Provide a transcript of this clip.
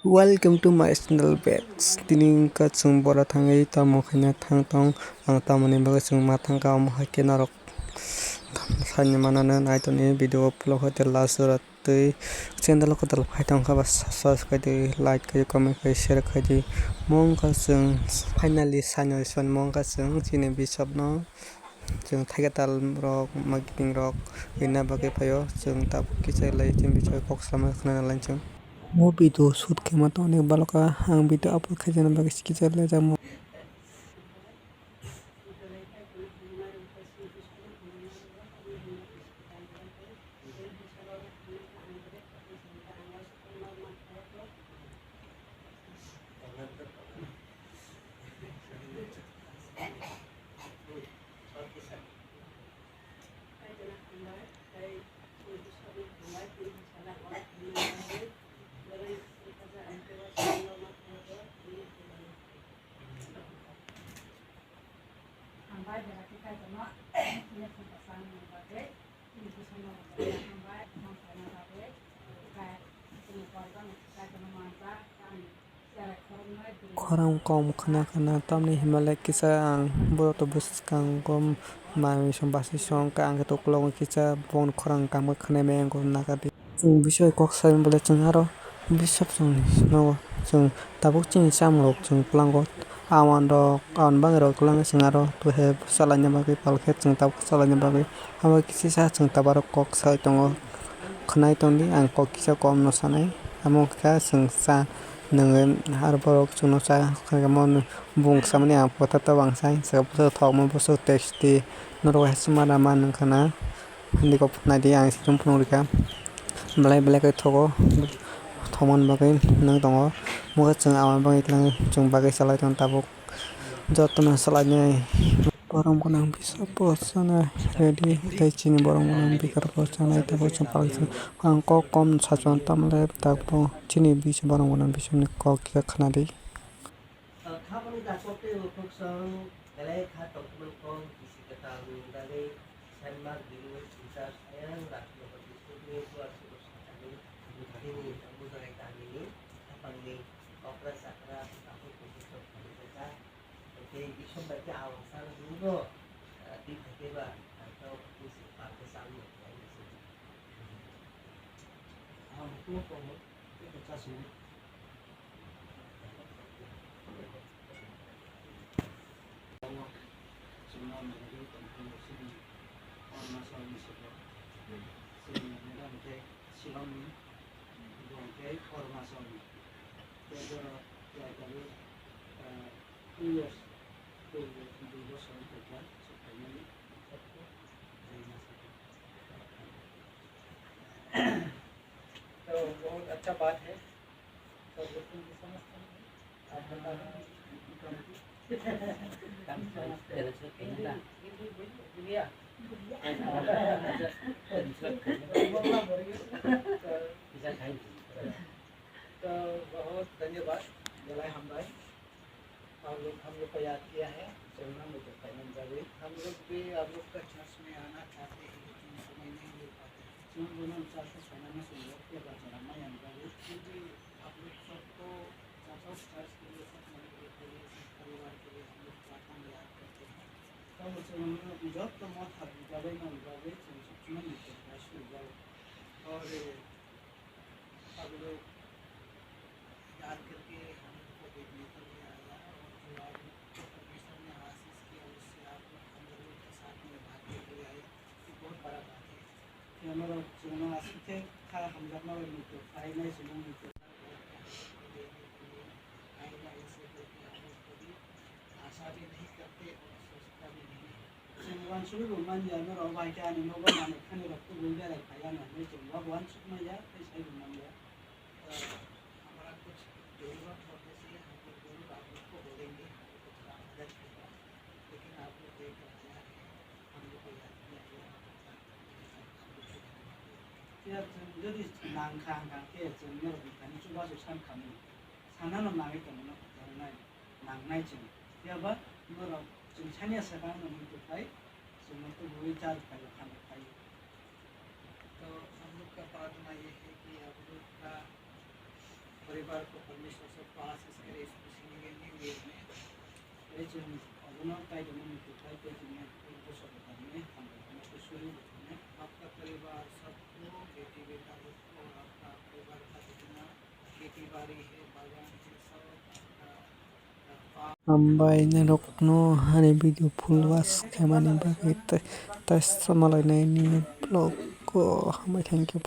Welcome to my channel page. Tining ka Chwng boro thangai tamo khaina thang tong ang tamoni bagai Chwng ma thangka am haike narok sanya manana naitoni video upload hotel last tui channel ko dal phaitong ka subscribe kai like kai comment kai share kai di mong ka Chwng finally sanya son mong ka Chwng chini bishop no Chwng thaigatal rok magping rok ina bagai phayo Chwng tap kichai lai chim bichai kok sama khna lai Chwng mo video shoot ke mato ne baloka ang video upload khai jana bagai kichai lai jamo khorang kom khana khana tamni himalay kisa ang boro to buskang kom mami som basi song ka ang to klong kisa bon khorang kam khane me ang nakati Chwng bisoi kok sai bole Chwng aro bisap Chwng no Chwng tabuk chini samrok Chwng plango awan rok awan bang rok klang Chwng aro to he salanya bagi palkhet Chwng tabuk salanya bagi amo kisi sa Chwng tabarok kok sai tongo khnai tongdi ang kok kisa kom no sanai amo kha Chwng sa nang har borok Chwng no sa khamon bung samani ang potata bangsai sa thok mo boso tasty noro hasmara man khana hindi ko putnai di ang situm pnurika belai belai kai thogo thomon bagai nang tongo muga Chwng awan bagai tlang Chwng bagai salai tong tabuk jotno salai nai borong gonang bisa posana ready tai chini borong gonang bikar posana ita Chwng pal ang kok kom sachon tamle tapo chini bisa borong gonang bisa ni kok kia khana di तो बहुत अच्छा बात है सब लोग को समझते हैं आप बता तो बहुत धन्यवाद जलाई हमारे हम लोग को याद किया है हम लोग भी आप लोग का चर्च में आना चाहते हैं लेकिन समय नहीं मिल पाते क्योंकि आप लोग सबको चर्च के लिए सब मंदिर के लिए सब परिवार के लिए हम लोग प्रार्थना में याद करते हैं तब जब तो मत जावे ना जावे सब और अब लोग याद करके हम लोग को देखने के लिए आया और जो आप परमेश्वर ने आशीष किया उससे आप हम लोगों के साथ में भागने के लिए आए ये बहुत बड़ा बात है कि हमारा सुनना आशीष थे था हम लोग ना मिलते आए नहीं सुनना मिलते आएगा ऐसे करके हम लोग कभी आशा भी नहीं करते और सोचता भी नहीं वन शुरू मान जाना और भाई क्या नहीं होगा माने खाने रखते बोल दिया रखा या ना नहीं चल वो वन शुरू में जा ऐसा ही मान गया हमारा कुछ जरूरत होने से हम लोग जरूर आप लोग को बोलेंगे कुछ मदद करेगा लेकिन आप लोग देख रहे हैं हम लोग को याद किया गया यार यदि नांखा के जन्म बिखानी चुबा जो सान खाने साना न नागे तो मन नांगनाय नांगनाय जों याबा मोर जों सानिया सगा न तो फाय जों तो बुई चार फाय खाने फाय तो हम Ambai narokno hani video full watch khaimani bagwi tai malainai ni vlog ko hambai thank you.